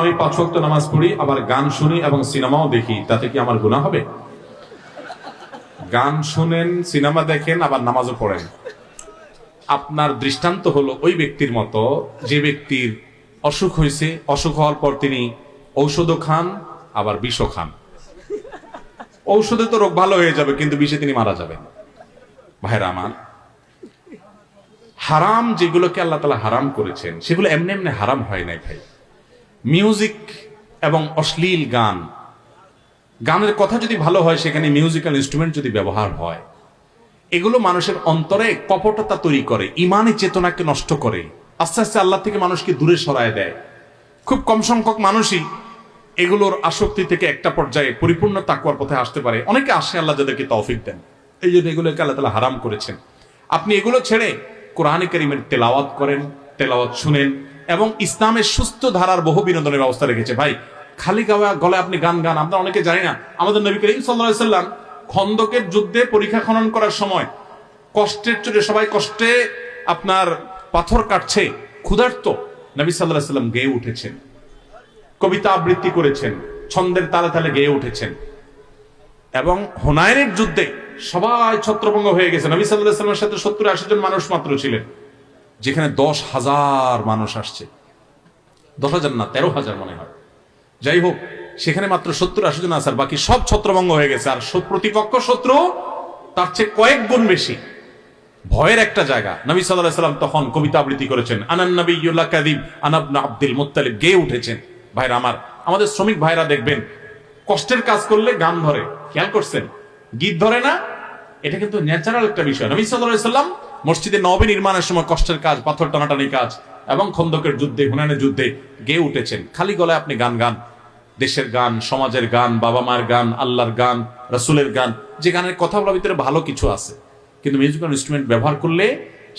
আমি 5 ওয়াক্ত নামাজ পড়ি, আবার গান শুনি এবং সিনেমাও দেখি, তাতে কি আমার গুনাহ হবে? গান শুনেন, সিনেমা দেখেন, আবার নামাজও পড়েন, আপনার দৃষ্টান্ত হলো ওই ব্যক্তির মতো যে ব্যক্তির অসুখ হয়েছে, অসুখ হওয়ার পর তিনি ঔষধও খান আবার বিষও খান। ঔষধে তো রোগ ভালো হয়ে যাবে, কিন্তু বিষে তিনি মারা যাবেন। ভাইরা আমার, হারাম যেগুলোকে আল্লাহ তাআলা হারাম করেছেন সেগুলো এমনি এমনি হারাম হয় নাই ভাই। মিউজিক এবং অশ্লীল গান, গানের কথা যদি ভালো হয়, সেখানে মিউজিক্যাল ইনস্ট্রুমেন্ট যদি ব্যবহার হয়, এগুলো মানুষের অন্তরে কপটতা তৈরি করে, ইমানি চেতনাকে নষ্ট করে, আস্তে আস্তে আল্লাহ থেকে মানুষকে দূরে সরায় দেয়। খুব কম সংখ্যক মানুষই এগুলোর আসক্তি থেকে একটা পর্যায়ে পরিপূর্ণ তাকওয়ার পথে আসতে পারে। অনেকে আসে, আল্লাহ যাদেরকে তৌফিক দেন। এই জন্য এগুলোকে আল্লাহ তাআলা হারাম করেছেন। আপনি এগুলো ছেড়ে কোরআনে কারীমের তেলাওয়াত করেন, তেলাওয়াত শুনেন, এবং ইসলামের সুস্থ ধারার বহু বিনোদনের ব্যবস্থা রেখেছে। ভাই, খালি গলায় আপনি গান গান, আমরা অনেকে জানি না, আমাদের নবী করিম সাল্লাল্লাহু আলাইহি সাল্লাম খন্দকের যুদ্ধে পরীক্ষা খনন করার সময় কষ্টের চোটে, সবাই কষ্টে আপনার পাথর কাটছে, ক্ষুধার্ত, নবী সাল্লাল্লাহু আলাইহি সাল্লাম গেয়ে উঠেছেন, কবিতা আবৃত্তি করেছেন, ছন্দের তালে তালে গেয়ে উঠেছেন। এবং হুনাইনের যুদ্ধে সবাই ছত্রভঙ্গ হয়ে গেছে, নবী সাল্লাল্লাহু আলাইহি সাল্লামের সাথে 70-80 জন মানুষ মাত্র ছিলেন, যেখানে 10,000 মানুষ আসছে, 10,000 না 13,000 মনে হয়। যাই হোক, সেখানে মাত্র 70-80 জন আছে, আর বাকি সব ছত্রভঙ্গ হয়ে গেছে। আর প্রতিপক্ষ শত্রু তার চেয়ে কয়েক গুণ বেশি, ভয়ের একটা জায়গা। নবী সাল্লাল্লাহু আলাইহি সাল্লাম তখন কবিতা আবৃত্তি করেছেন, আনান নাবিয়্যু লা কাযিব আনা ইবনে আব্দুল মুত্তালিব, গেয়ে উঠেছেন। ভাইরা আমার, আমাদের শ্রমিক ভাইরা দেখবেন কষ্টের কাজ করলে গান ধরে, খেয়াল করছেন? গীত ধরে না, এটা কিন্তু ন্যাচারাল একটা বিষয়। নবী সাল্লাল্লাহু আলাইহি সাল্লাম মসজিদে নববী নির্মাণের সময় কষ্টের কাজ, পাথর টানাটানি কাজ এবং খন্দকের যুদ্ধে, হুনাইনের যুদ্ধে গেয়ে উঠেছেন। খালি গলায় আপনি গান গান, দেশের গান, সমাজের গান, বাবা মার গান, আল্লাহর গান, রাসূলের গান, যে গানের কথাগুলোর ভিতরে ভালো কিছু আছে, কিন্তু মিউজিক্যাল ইনস্ট্রুমেন্ট ব্যবহার করলে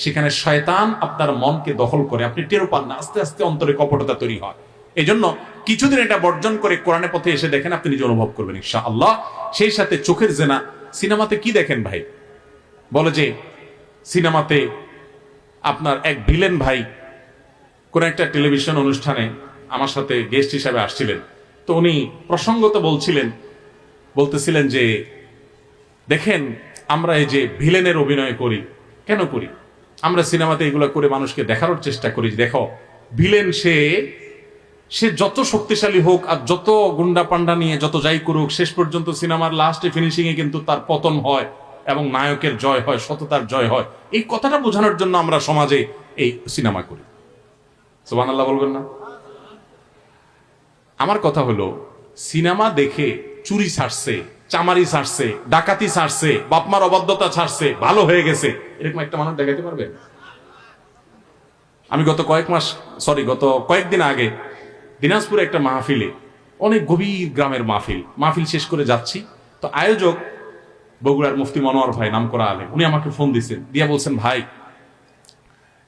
সেখানে শয়তান আপনার মনকে দখল করে, আপনি টেরও পান না, আস্তে আস্তে অন্তরে কপটতা তৈরি হয়। এই জন্য কিছুদিন এটা বর্জন করে কোরআনের পথে এসে দেখেন, আপনি নিজে অনুভব করবেন ইনশাআল্লাহ। সেই সাথে চোখের জেনা। সিনেমাতে কি দেখেন ভাই? বলে যে সিনেমাতে আপনার এক ভিলেন ভাই কোন একটা টেলিভিশন অনুষ্ঠানে আমার সাথে গেস্ট হিসাবে আসছিলেন, তো উনি প্রসঙ্গত বলতেছিলেন যে দেখেন, আমরা এই যে ভিলেনের অভিনয় করি, কেন করি? আমরা সিনেমাতে এগুলো করে মানুষকে দেখানোর চেষ্টা করি, দেখো ভিলেন সে যত শক্তিশালী হোক আর যত গুন্ডা পান্ডা নিয়ে যত যাই করুক, শেষ পর্যন্ত সিনেমার লাস্টে ফিনিশিং এ কিন্তু তার পতন হয় এবং নায়কের জয় হয়, সততার জয় হয়। এই কথাটা বোঝানোর জন্য আমরা সমাজে এই সিনেমা করি। সুবহানাল্লাহ বলবেন না? আমার কথা হলো, সিনেমা দেখে চুরি ছাড়ছে, চামারি ছাড়ছে, ডাকাতি ছাড়ছে, বাপমার অবাধ্যতা ছাড়ছে, ভালো হয়ে গেছে, এরকম একটা মানুষ দেখাতে পারবেন? আমি গত কয়েকদিন আগে দিনাজপুরে একটা মাহফিলে, অনেক গভীর গ্রামের মাহফিল শেষ করে যাচ্ছি, তো আয়োজক বগুড়ার মুফতি মনোয়ার ভাই, নামকরা আলেম, উনি আমাকে ফোন দিয়েছেন, দিয়া বলছেন, ভাই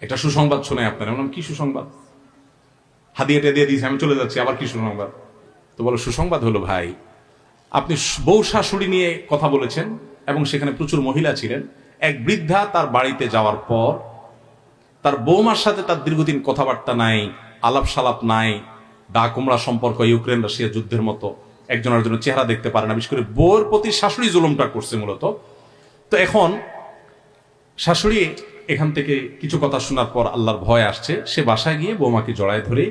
একটা সুসংবাদ শুনে আপনার। বললাম, কি সুসংবাদ? হাদিয়াটা দিয়ে দিয়েছি, আমি চলে যাচ্ছি, আবার কি সুসংবাদ? তো বলো, সুসংবাদ হলো ভাই, আপনি বউ শাশুড়ি নিয়ে কথা বলেছেন এবং সেখানে প্রচুর মহিলা ছিলেন। এক বৃদ্ধা তার বাড়িতে যাওয়ার পর তার বৌমার সাথে তার দীর্ঘদিন কথাবার্তা নাই, আলাপ সালাপ নাই, দা কুমড়া সম্পর্ক, ইউক্রেন রাশিয়া যুদ্ধের মতো, একজন আরেকজনের চেহারা দেখতে পারে না, বিশেষ করে বউর প্রতি শাশুড়ি জুলুমটা করছে মূলত। তো এখন শাশুড়ি এখান থেকে কিছু কথা শোনার পর আল্লাহর ভয় আসছে, সে বাসায় গিয়ে বৌমাকে জড়ায় ধরে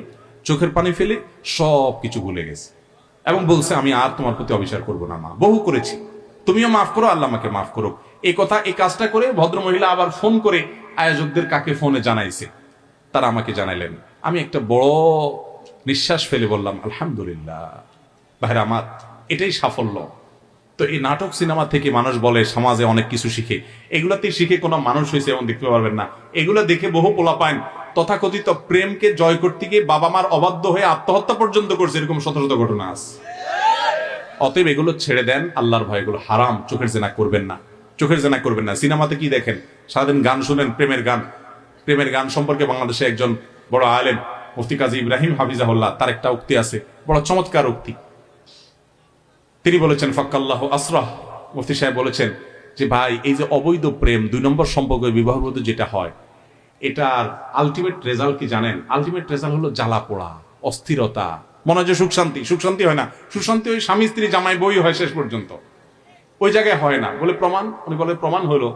চোখের পানি ফেলে সব কিছু ভুলে গেছে এবং বলছে, আমি আর তোমার প্রতি অবিচার করবো না মা, বহু করেছি, তুমিও মাফ করো, আল্লাহ আমাকে মাফ করো। এই কাজটা করে ভদ্রমহিলা আবার ফোন করে আয়োজকদের কাকে ফোনে জানাইছে, তারা আমাকে জানাইলেন। আমি একটা বড় নিঃশ্বাস ফেলে বললাম, আলহামদুলিল্লাহ। ভাইরা আমার, এটাই সাফল্য। তো এই নাটক সিনেমা থেকে মানুষ বলে সমাজে অনেক কিছু শিখে, এগুলাতে শিখে কোনো মানুষ হয়েছে এমন দেখতে পারবেন না। এগুলা দেখে বহু পোলাপাইন তথাকথিত প্রেমকে জয় করতে গিয়ে বাবা মার অবাধ্য হয়ে আত্মহত্যা পর্যন্ত করছে, এরকম শত শত ঘটনা আছে। অতএব এগুলো ছেড়ে দেন, আল্লাহর ভয়, এগুলো হারাম। চোখের জেনা করবেন না, চোখের জেনা করবেন না। সিনেমাতে কি দেখেন? সারাদিন গান শুনেন, প্রেমের গান সম্পর্কে বাংলাদেশে একজন বড় আলেম মুফতি কাজী ইব্রাহিম হাফিজাহুল্লাহ, তার একটা উক্তি আছে, বড় চমৎকার উক্তি। তিনি বলেছেন, ফাক্কাল্লাহু আসরাহ, মুফতি সাহেব বলেছেন যে ভাই, এই যে অবৈধ প্রেম, 2 নম্বর সম্পর্ক, বিবাহবদ্ধ যেটা হয়, এটার আলটিমেট রেজাল্ট কি জানেন? আলটিমেট রেজাল্ট হলো জ্বালা পোড়া, অস্থিরতা, মনে হয় যে সুখ শান্তি, সুখ শান্তি হয় না। সুখ শান্তি ওই স্বামী স্ত্রী জামাই বই হয় শেষ পর্যন্ত, ওই জায়গায় হয় না। বলে প্রমাণ, উনি বলে প্রমাণ হলো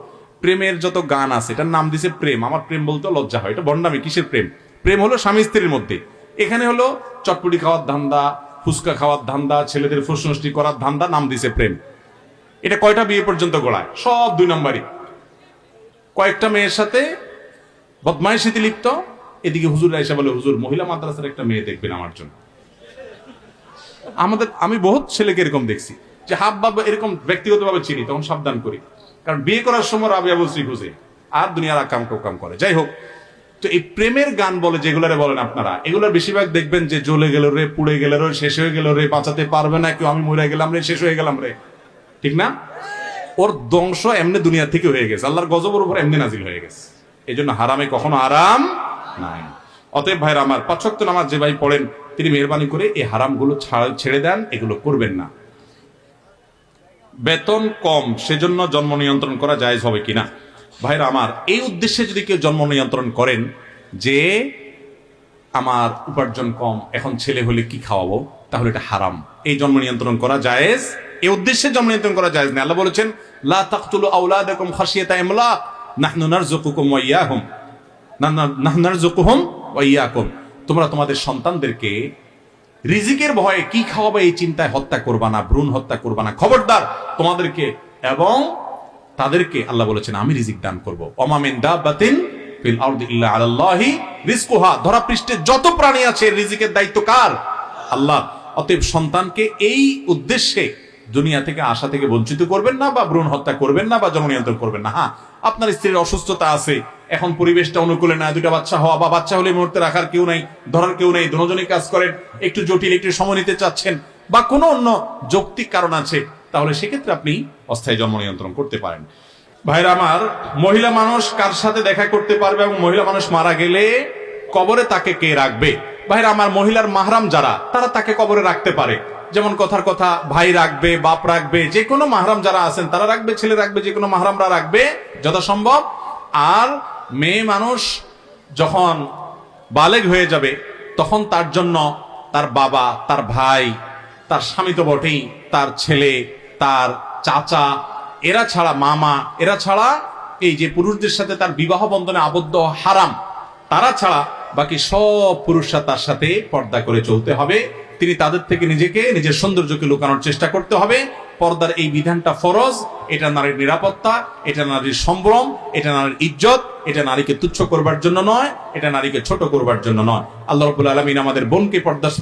প্রেমের যত গান আছে এটার নাম দিছে প্রেম। আমার প্রেম বলতে লজ্জা হয়, এটা বন্ডামি। কিসের প্রেম? প্রেম হলো স্বামী স্ত্রীর মধ্যে। এখানে হলো চটপটি খাওয়ার ধান্দা, ফুচকা খাওয়ার ধান্দা, ছেলেদের ফুসনষ্টি করার ধান্দা, নাম দিছে প্রেম। এটা কয়টা বিয়ে পর্যন্ত গড়ায়? সব 2 নম্বরই। কয়েকটা মেয়ের সাথে বদমাইশিতে লিপ্ত, এদিকে হুজুর এসে বলে হুজুর মহিলা মাদ্রাসার একটা মেয়ে দেখবেন আমার জন্য। আমি বহুত ছেলেকে এরকম দেখছি যে হাব বাবা এরকম ব্যক্তিগতভাবে চিনি, তখন সাবধান করি, কারণ বিয়ে করার সময় রাবিয়া বলছি খুঁজে আর দুনিয়ার আকাম কোকাম করে। যাই হোক, তো এই প্রেমের গান বলে যেগুলারে বলেন আপনারা, এগুলোর বেশিরভাগ দেখবেন যে জ্বলে গেল রে, পুড়ে গেল রে, শেষ হয়ে গেল রে, বাঁচাতে পারবে না কেউ, আমি মরে গেলাম রে, শেষ হয়ে গেলাম রে, ঠিক না? ওর ধ্বংস এমনি দুনিয়া থেকে হয়ে গেছে, আল্লাহর গজবের উপর এমনি নাজিল হয়ে গেছে। এই জন্য হারামে কখনো আরাম নাই। অতএব ভাইরা আমার, 5 ওয়াক্ত নামাজ যে ভাই পড়েন তিনি মেহরবানি করে এই হারামগুলো ছেড়ে দেন, এগুলো করবেন না। বেতন কম সেজন্য জন্ম নিয়ন্ত্রণ করা জায়েজ হবে কিনা? ভাইরা আমার, এই উদ্দেশ্যে যদি কেউ জন্ম নিয়ন্ত্রণ করেন যে আমার উপার্জন কম, এখন ছেলে হলে কি খাওয়াবো, তাহলে এটা হারাম। এই জন্ম নিয়ন্ত্রণ করা জায়েজ, এই উদ্দেশ্যে জন্ম নিয়ন্ত্রণ করা জায়েজ না। আল্লাহ বলেছেন লা তাকতুলু আওলাদাকুম খাশিয়াতা ইমলাক নাহনু নারযুকুকুম ওয়া ইয়াহুম, নাহনু নারযুকুহুম ওয়া ইয়াকুম। তোমরা তোমাদের সন্তানদেরকে রিজিকের ভয়ে কি খাওয়াবে এই চিন্তায় হত্যা করবা না, ভ্রূণ হত্যা করবা না, খবরদার তোমাদেরকে। এবং তাদেরকে আল্লাহ বলেছেন আমি রিজিক দান করব। ওমা মিন দাব্বাতিন ফিল আরদি ইল্লা আলাল্লাহি রিজকুহা। ধরা পৃষ্ঠে যত প্রাণী আছে রিজিকের দায়িত্ব কার? আল্লাহ। অতএব সন্তানকে এই উদ্দেশ্যে দুনিয়া থেকে আশা থেকে বঞ্চিত করবেন না, বা ভ্রূণ হত্যা করবেন না, বা জন্ম নিয়ন্ত্রণ করবেন না। হ্যাঁ, আপনার স্ত্রীর অসুস্থতা আছে, এখন পরিবেশটা অনুকূলে না, 2টা বাচ্চা হওয়া, বা বাচ্চা হলে মুহূর্তে রাখার কেউ নাই, ধরার কেউ নেই, দুজনেই কাজ করেন, একটু জটিল, একটু সময় নিতে চাচ্ছেন, বা কোনো অন্য যৌক্তিক কারণ আছে, তাহলে সেক্ষেত্রে আপনি অস্থায়ী জন্ম নিয়ন্ত্রণ করতে পারেন। ভাইরা আমার, মহিলা মানুষ কার সাথে দেখা করতে পারবে, এবং মহিলা মানুষ মারা গেলে কবরে তাকে কে রাখবে? ভাইরা আমার, মহিলার মাহরাম যারা, তারা তাকে কবরে রাখতে পারে। যেমন কথার কথা ভাই রাখবে, বাপ রাখবে, যে কোনো মাহরাম যারা আছেন তারা রাখবে, ছেলে রাখবে, যে কোনো মাহরামরা রাখবে যথাসম্ভব। আর মেয়ে মানুষ যখন বালেগ হয়ে যাবে, তখন তার জন্য তার বাবা, তার ভাই, তার স্বামী তো বটেই, তার ছেলে, তার চাচা, এরা ছাড়া মামা, এরা ছাড়া এই যে পুরুষদের সাথে তার বিবাহ বন্ধনে আবদ্ধ হারাম, তারা ছাড়া বাকি সব পুরুষরা তার সাথে পর্দা করে চলতে হবে। তিনি তাদের থেকে নিজেকে, নিজের সৌন্দর্যকে লুকানোর চেষ্টা করতে হবে। পর্দার এই বিধানটা ফরজ। এটা নারীর নিরাপত্তা, এটা নারীর সম্ভ্রম, এটা নারীর ইজ্জত। এটা নারীকে তুচ্ছ করবার জন্য নয়, এটা নারীকে ছোট করবার জন্য নয়। আল্লাহ রাব্বুল আলামিন আমাদের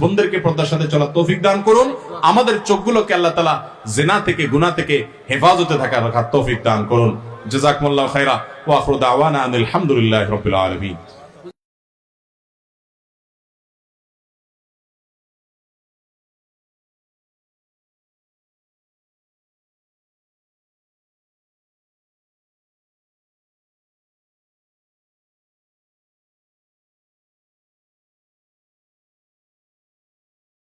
বোনদেরকে পর্দার সাথে চলার তৌফিক দান করুন। আমাদের চোখগুলোকে আল্লাহ তাআলা জিনা থেকে, গুনাহ থেকে হেফাজতে রাখার তৌফিক দান করুন। জাযাকুমুল্লাহু খাইরা ওয়া আখিরু দাওয়ানা আনিল হামদুলিল্লাহি রাব্বিল আলামিন।